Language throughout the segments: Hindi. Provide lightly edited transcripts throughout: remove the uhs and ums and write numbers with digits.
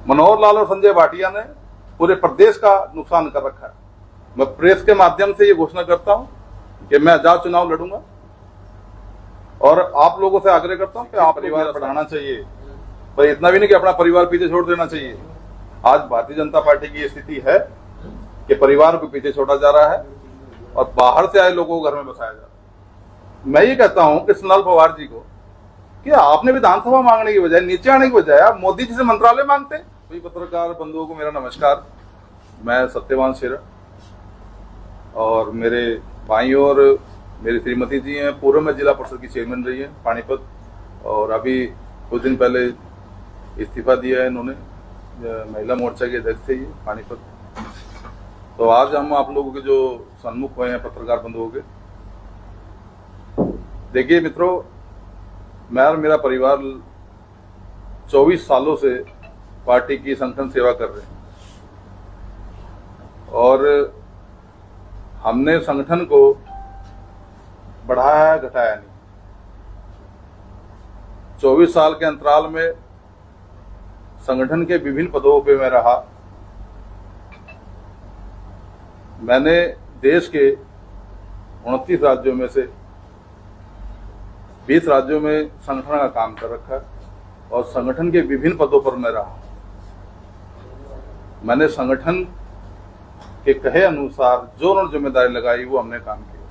मनोहर लाल और संजय भाटिया ने पूरे प्रदेश का नुकसान कर रखा है। मैं प्रेस के माध्यम से ये घोषणा करता हूं कि मैं आजाद चुनाव लड़ूंगा और आप लोगों से आग्रह करता हूं कि आप परिवार बढ़ाना चाहिए, पर इतना भी नहीं कि अपना परिवार पीछे छोड़ देना चाहिए। आज भारतीय जनता पार्टी की स्थिति है कि परिवार को पीछे छोड़ा जा रहा है और बाहर से आए लोगों को घर में बसाया जा रहा है। मैं ये कहता हूं कृष्णलाल पवार जी को कि आपने विधानसभा मांगने की बजाय, नीचे आने की बजाय आप मोदी जी से मंत्रालय मांगते। सभी पत्रकार बंधुओं को मेरा नमस्कार। मैं सत्यवान शेरा और मेरे भाई और मेरी श्रीमती जी हैं, पूर्व में जिला परिषद की चेयरमैन रही है पानीपत, और अभी कुछ दिन पहले इस्तीफा दिया है इन्होंने, महिला मोर्चा के अध्यक्ष थे ये पानीपत। तो आज हम आप लोगों के जो सन्मुख हुए हैं पत्रकार बंधुओं के, देखिए मित्रों, मैं और मेरा परिवार 24 सालों से पार्टी की संगठन सेवा कर रहे हैं और हमने संगठन को बढ़ाया घटाया नहीं। 24 साल के अंतराल में संगठन के विभिन्न पदों पे मैं रहा। मैंने देश के 29 राज्यों में से 20 राज्यों में संगठन का काम कर रखा है और संगठन के विभिन्न पदों पर मैं रहा। मैंने संगठन के कहे अनुसार जो उन्होंने जिम्मेदारी लगाई वो हमने काम किया।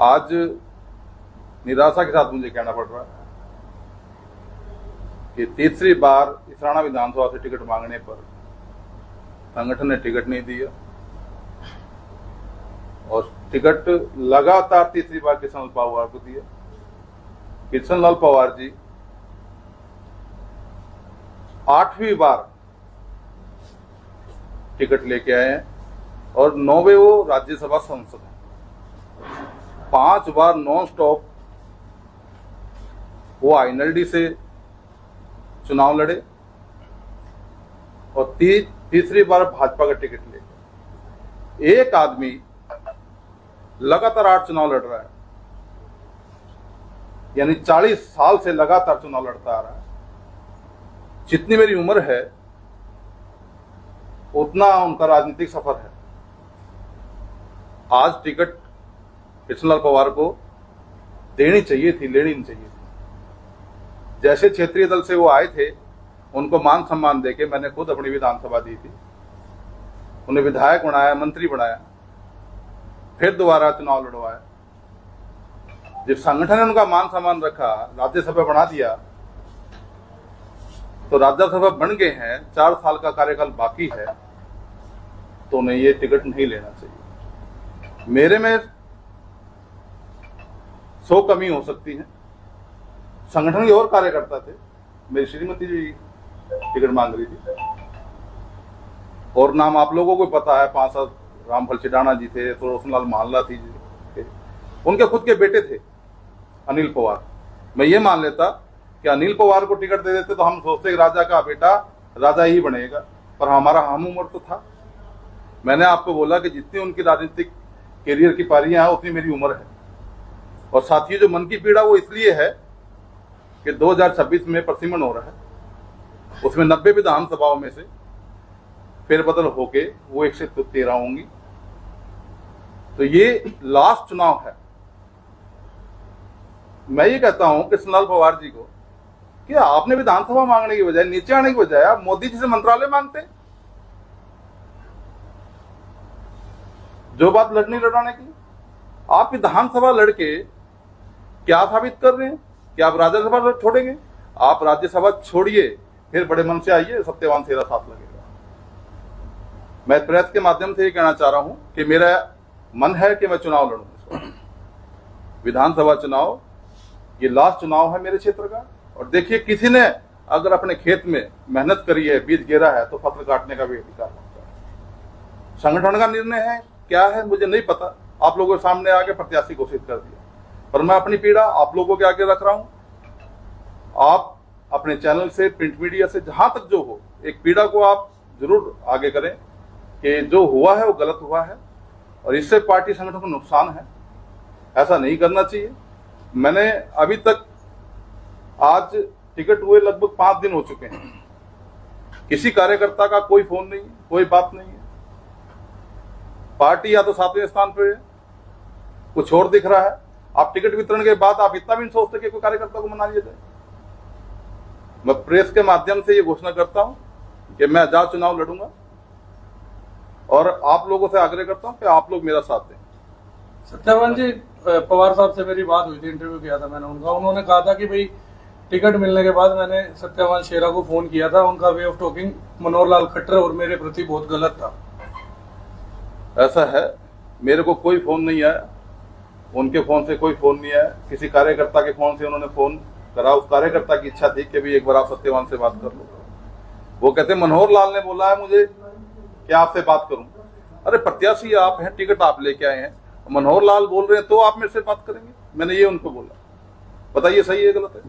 आज निराशा के साथ मुझे कहना पड़ रहा है कि तीसरी बार इसराना विधानसभा से टिकट मांगने पर संगठन ने टिकट नहीं दिया और टिकट लगातार तीसरी बार कृष्णलाल पवार को दिया। कृष्णलाल पवार जी 8वीं बार टिकट लेके आए हैं और 9वें वो राज्यसभा सांसद हैं। 5 बार नॉन स्टॉप वो आईएनएलडी से चुनाव लड़े और तीसरी बार भाजपा का टिकट ले। एक आदमी लगातार 8 चुनाव लड़ रहा है, यानी 40 साल से लगातार चुनाव लड़ता आ रहा है। जितनी मेरी उम्र है उतना उनका राजनीतिक सफर है। आज टिकट कृष्णलाल पवार को देनी चाहिए थी, लेनी नहीं चाहिए थी। जैसे क्षेत्रीय दल से वो आए थे, उनको मान सम्मान देके मैंने खुद अपनी विधानसभा दी थी, उन्हें विधायक बनाया, मंत्री बनाया, फिर दोबारा चुनाव लड़वाया। जब संगठन ने उनका मान सम्मान रखा, राज्यसभा बना दिया, तो राज्यसभा बन गए हैं, 4 साल का कार्यकाल बाकी है, तो उन्हें ये टिकट नहीं लेना चाहिए। मेरे में 100 कमी हो सकती है, संगठन के और कार्यकर्ता थे, मेरी श्रीमती जी टिकट मांग रही थी और नाम आप लोगों को पता है, 5 रामफल चिडाना जी थे, तो रोशनलाल महल्ला थी जी, उनके खुद के बेटे थे अनिल पवार। मैं ये मान लेता कि अनिल पवार को टिकट दे देते तो हम सोचते कि राजा का बेटा राजा ही बनेगा, पर हमारा हम उम्र तो था। मैंने आपको बोला कि जितनी उनकी राजनीतिक कैरियर की पारियां हैं उतनी मेरी उम्र है। और साथियों, जो मन की पीड़ा वो इसलिए है कि 2026 में परिसीमन हो रहा है, उसमें 90 विधानसभाओं में से फेरबदल होके वो 113 होंगी। तो ये लास्ट चुनाव है। मैं ये कहता हूं कृष्णलाल पवार जी को कि आपने विधानसभा मांगने की बजाय, नीचे आने की बजाय आप मोदी जी से मंत्रालय मांगते। जो बात लड़नी लड़ाने की, आप विधानसभा लड़के क्या साबित कर रहे हैं कि आप राज्यसभा छोड़ेंगे? आप राज्यसभा छोड़िए, फिर बड़े मन से आइए, सत्यवान शेरा साथ लगेगा। मैं प्रेस के माध्यम से ये कहना चाह रहा हूं कि मेरा मन है कि मैं चुनाव लड़ूं। विधानसभा चुनाव ये लास्ट चुनाव है मेरे क्षेत्र का। और देखिए, किसी ने अगर अपने खेत में मेहनत करी है, बीज गिरा है, तो फसल काटने का भी अधिकार होता है। संगठन का निर्णय है, क्या है मुझे नहीं पता, आप लोगों के सामने आके प्रत्याशी घोषित कर दिया, पर मैं अपनी पीड़ा आप लोगों के आगे रख रहा हूं। आप अपने चैनल से, प्रिंट मीडिया से, जहां तक जो हो, एक पीड़ा को आप जरूर आगे करें कि जो हुआ है वो गलत हुआ है और इससे पार्टी संगठन को नुकसान है। ऐसा नहीं करना चाहिए। मैंने अभी तक, आज टिकट हुए लगभग 5 दिन हो चुके हैं, किसी कार्यकर्ता का कोई फोन नहीं है, कोई बात नहीं है। पार्टी या तो 7वें स्थान पे है, कुछ और दिख रहा है। आप टिकट वितरण के बाद आप इतना भी नहीं सोचते कि कोई कार्यकर्ता को मना लिया जाए। मैं प्रेस के माध्यम से ये घोषणा करता हूं कि मैं आजाद चुनाव लड़ूंगा और आप लोगों से आग्रह करता हूं कि आप लोग मेरा साथ दें। सत्यावान जी, पवार साहब से मेरी बात हुई थी, इंटरव्यू किया था मैंने उनका। उन्होंने कहा था कि भाई टिकट मिलने के बाद मैंने सत्यावान शेरा को फोन किया था, उनका way of talking Manohar Lal Khattar और मेरे प्रति बहुत गलत था। ऐसा है, मेरे को कोई फोन नहीं आया, उनके फोन से कोई फोन नहीं आया। किसी कार्यकर्ता के फोन से उन्होंने फोन करा, उस कार्यकर्ता की इच्छा थी कि भी एक बार आप सत्यवान से बात कर लो। वो कहते मनोहर लाल ने बोला है मुझे कि आपसे बात करूं। अरे प्रत्याशी आप हैं, टिकट आप लेके आए हैं, मनोहर लाल बोल रहे हैं तो आप मेरे से बात करेंगे। मैंने ये उनको बोला, बताइए सही है गलत है?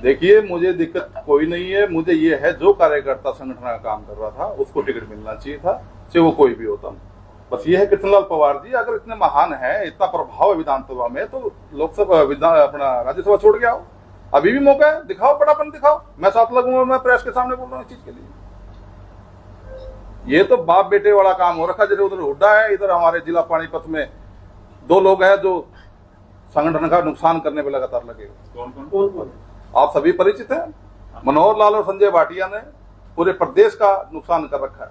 देखिए, मुझे दिक्कत कोई नहीं है। मुझे ये है, जो कार्यकर्ता संगठन का काम कर रहा था उसको टिकट मिलना चाहिए था, चाहे वो कोई भी होता। बस ये है कृष्णलाल पवार जी अगर इतने महान है, इतना प्रभाव है विधानसभा में, तो लोकसभा अपना राज्यसभा छोड़ के आओ। अभी भी मौका है, दिखाओ, बड़ापन दिखाओ। मैं साथ लगूंगा, मैं प्रेस के सामने बोल रहा हूँ इस चीज के लिए। ये तो बाप बेटे वाला काम हो रखा। जैसे उधर हुड्डा है, इधर हमारे जिला पानीपत में 2 लोग हैं जो संगठन का नुकसान करने पर लगातार लगे। कौन? आप सभी परिचित हैं। मनोहर लाल और संजय भाटिया ने पूरे प्रदेश का नुकसान कर रखा है।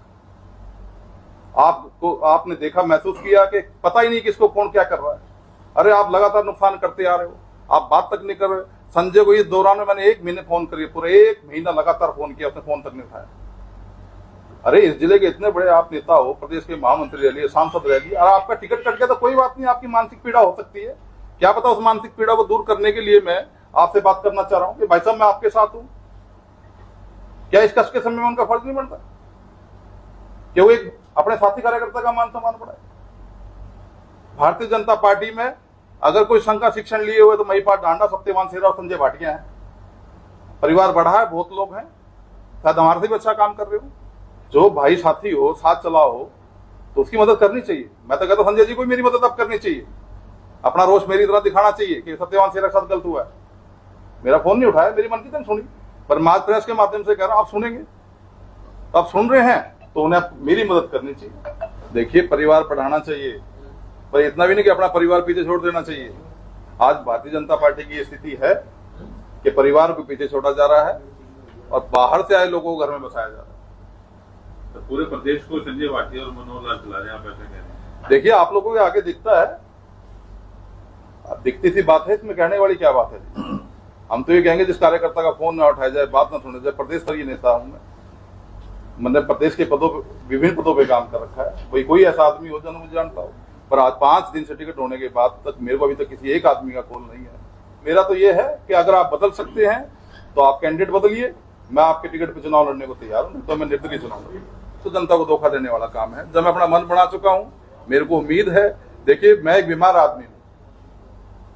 आपने देखा, महसूस किया कि पता ही नहीं किसको कौन क्या कर रहा है। अरे आप लगातार नुकसान करते आ रहे हो, आप बात तक नहीं कर रहे। संजय को इस दौरान में मैंने 1 महीने फोन करी, पूरे 1 महीना लगातार फोन किया, उसने फोन तक नहीं उठाया। अरे इस जिले के इतने बड़े आप नेता हो, प्रदेश के महामंत्री रह लिए, सांसद रह लिए, और आपका टिकट कट गया तो कोई बात नहीं, आपकी मानसिक पीड़ा हो सकती है। क्या पता उस मानसिक पीड़ा को दूर करने के लिए मैं आपसे बात करना चाह रहा हूं कि भाई साहब मैं आपके साथ हूं। क्या इस कष्ट के समय में उनका फर्ज नहीं बनता कि वो एक अपने साथी कार्यकर्ता का मान सम्मान बढ़ाए? भारतीय जनता पार्टी में अगर कोई शंका शिक्षण लिए हुए तो महिपाल डांडा, सत्यवान शेरा और संजय भाटिया हैं। परिवार बढ़ा है, बहुत लोग हैं, शायद हमारे से भी अच्छा काम कर रहे हो। जो भाई साथी हो, साथ चला हो, तो उसकी मदद करनी चाहिए। मैं तो कहता हूं संजय जी को मेरी मदद अब करनी चाहिए, अपना रोष मेरी तरह दिखाना चाहिए कि सत्यवान शेरा के साथ गलत हुआ है। मेरा फोन नहीं उठाया, मेरी मन की सुनी, पर माज प्रेस के माध्यम से कह रहा हूं आप सुनेंगे, तो आप सुन रहे हैं तो उन्हें मेरी मदद करनी चाहिए। देखिए, परिवार बढ़ाना चाहिए, पर इतना भी नहीं कि अपना परिवार पीछे छोड़ देना चाहिए। आज भारतीय जनता पार्टी की स्थिति है कि परिवार को पीछे छोड़ा जा रहा है और बाहर से आए लोगों को घर में बसाया जा रहा है। तो पूरे प्रदेश को संजय भाटिया और मनोहर लाल चला रहे हैं, आप ऐसे कह रहे हैं? देखिए, आप लोगों के आगे दिखता है, अब दिखती सी बात है, इसमें कहने वाली क्या बात है? हम तो ये कहेंगे जिस कार्यकर्ता का फोन ना उठाया जाए, बात ना सुने जाए। प्रदेश स्तरीय नेता हूं मैंने प्रदेश के पदों, विभिन्न पदों पे काम कर रखा है। वही कोई ऐसा आदमी हो जो मुझे जानता हो, पर आज 5 दिन से टिकट होने के बाद तक मेरे को अभी तक किसी एक आदमी का कॉल नहीं है। मेरा तो ये है कि अगर आप बदल सकते हैं तो आप कैंडिडेट बदलिए, मैं आपके टिकट पे चुनाव लड़ने को तैयार हूँ, तो मैं निर्दलीय चुनाव लड़ूंगा। तो जनता को धोखा देने वाला काम है। जब मैं अपना मन बना चुका हूँ, मेरे को उम्मीद है। देखिए, मैं एक बीमार आदमी हूँ,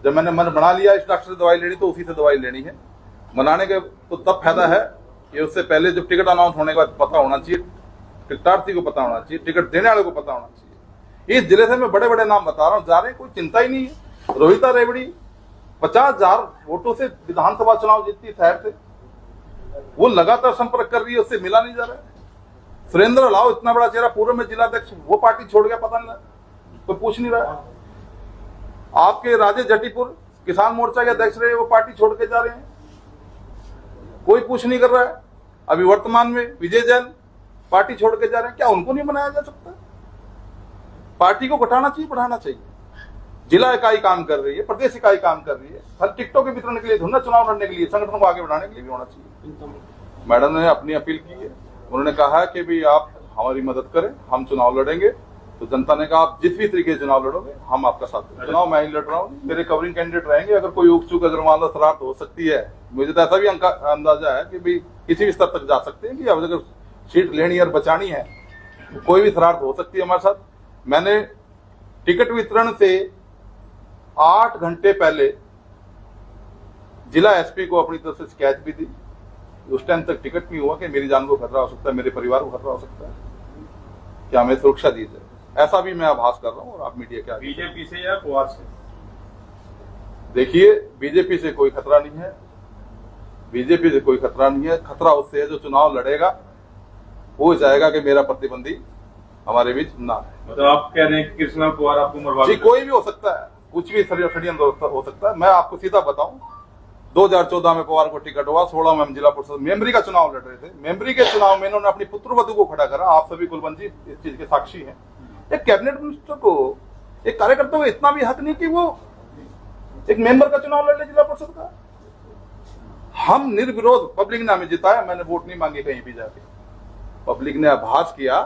जब मैंने मन बना लिया इस डॉक्टर से दवाई लेनी तो उसी से दवाई लेनी है। मनाने के तो तब फायदा है कि उससे पहले जब टिकट अनाउंस होने के बाद पता होना चाहिए, टिकटार्थी को पता होना चाहिए, टिकट देने वाले को पता होना चाहिए। इस जिले से मैं बड़े बड़े नाम बता रहा हूँ, जा रहे कोई चिंता ही नहीं है। रोहिता रेवड़ी 50,000 वोटों से विधानसभा चुनाव जीतती शहर से, वो लगातार संपर्क कर रही है, उससे मिला नहीं जा रहा है। सुरेंद्र लाओ इतना बड़ा चेहरा, पूर्व में जिलाध्यक्ष, वो पार्टी छोड़ गया, पता नहीं, कोई पूछ नहीं रहा है। आपके राजेश जटीपुर किसान मोर्चा के अध्यक्ष रहे, वो पार्टी छोड़ के जा रहे हैं, कोई पूछ नहीं कर रहा है। अभी वर्तमान में विजय जैन पार्टी छोड़ के जा रहे हैं, क्या उनको नहीं बनाया जा सकता? पार्टी को घटाना चाहिए, बढ़ाना चाहिए। जिला इकाई काम कर रही है, प्रदेश इकाई काम कर रही है, हर टिकटों के वितरण के लिए, धुना चुनाव लड़ने के लिए, संगठन को आगे बढ़ाने के लिए भी होना चाहिए। मैडम ने अपनी अपील की है, उन्होंने कहा कि भी आप हमारी मदद करें, हम चुनाव लड़ेंगे। तो जनता ने कहा आप जिस भी तरीके से चुनाव लड़ोगे हम आपका साथ देंगे। चुनाव मैं ही लड़ रहा हूँ, मेरे कवरिंग कैंडिडेट रहेंगे। अगर कोई उकचूक अगर मान लो शरारत हो सकती है, मुझे तो ऐसा भी अंदाजा है कि भी किसी भी स्तर तक जा सकते हैं कि अब अगर सीट लेनी और बचानी है तो कोई भी शरारत हो सकती है हमारे साथ। मैंने टिकट वितरण से 8 घंटे पहले जिला एसपी को अपनी तरफ से शिकायत भी दी। उस टाइम तक टिकट नहीं हुआ कि मेरी जान को खतरा हो सकता है, मेरे परिवार को खतरा हो सकता है, क्या हमें सुरक्षा दी जाए, ऐसा भी मैं आभास कर रहा हूँ। और आप मीडिया क्या, बीजेपी से या पवार से? देखिए, बीजेपी से कोई खतरा नहीं है, बीजेपी से कोई खतरा नहीं है। खतरा उससे है जो चुनाव लड़ेगा, वो चाहेगा कि मेरा प्रतिद्वंदी हमारे बीच ना है। मतलब आप कह रहे हैं कि कृष्णलाल पवार आपको मरवा जी, कोई भी हो सकता है, कुछ भी षड्यंत्र हो सकता है। मैं आपको सीधा बताऊं, 2014 में पवार को टिकट हुआ, 16 में हम जिला परिषद मेमरी का चुनाव लड़ रहे थे। मेमरी के चुनाव में इन्होंने अपनी पुत्रवधू को खड़ा करा। आप सभी कुलवंत जी इस चीज के साक्षी हैं। एक कैबिनेट मिनिस्टर को, एक कार्यकर्ता को इतना भी हक नहीं कि वो एक मेंबर का चुनाव लड़ ले जिला परिषद का। हम निर्विरोध, पब्लिक ने हमें जिताया, मैंने वोट नहीं मांगे कहीं भी जाके। पब्लिक ने आभास किया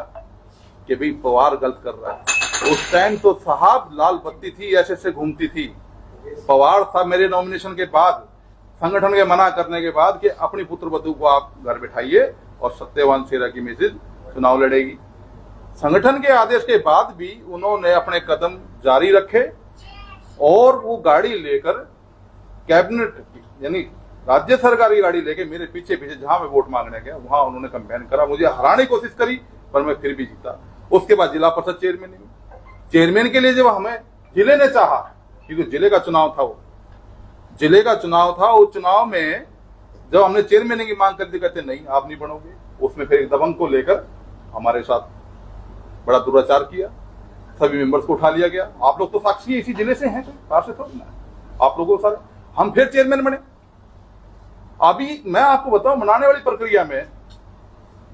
कि भाई पवार गलत कर रहा है। उस टाइम तो साहब लाल बत्ती थी, ऐसे से घूमती थी। पवार साहब मेरे नॉमिनेशन के बाद, संगठन के मना करने के बाद कि अपनी पुत्रवधू को आप घर बिठाइए और सत्यवान शेरा की मिसेज चुनाव लड़ेगी। संगठन के आदेश के बाद भी उन्होंने अपने कदम जारी रखे और वो गाड़ी लेकर कैबिनेट यानी राज्य सरकार की गाड़ी लेके मेरे पीछे पीछे जहां मैं वोट मांगने गया वहां उन्होंने कैंपेन करा। मुझे हराने की कोशिश करी पर मैं फिर भी जीता। उसके बाद जिला परिषद चेयरमैन के लिए जब हमें जिले ने चाहा, क्योंकि जिले का चुनाव था, वो जिले का चुनाव था, उस चुनाव में जब हमने चेयरमैन की मांग कर दी, कहते नहीं आप नहीं बनोगे। उसमें फिर एक दबंग को लेकर हमारे साथ बड़ा दुराचार किया, सभी मेंबर्स को उठा लिया गया। आप लोग तो साक्षी इसी जिले से हैं, बाहर से थोड़ी ना। आप लोगों सारे हम फिर चेयरमैन बने। अभी मैं आपको बताऊं, मनाने वाली प्रक्रिया में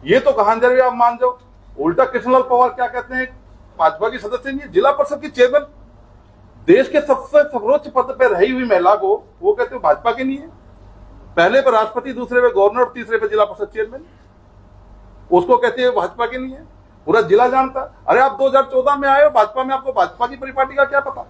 ये तो कहां जा रही है, आप मान जाओ। उल्टा कृष्णलाल पवार क्या कहते हैं, भाजपा की सदस्य नहीं है, जिला परिषद की चेयरमैन, देश के सबसे सर्वोच्च पद पर रही हुई महिला को वो कहते हैं भाजपा के नहीं है। पहले पे राष्ट्रपति, दूसरे पे गवर्नर और तीसरे पे जिला परिषद चेयरमैन, उसको कहते हैं भाजपा के नहीं है। पूरा जिला जानता। अरे आप 2014 में आए हो भाजपा में, आपको भाजपा की परिपाटी का क्या पता।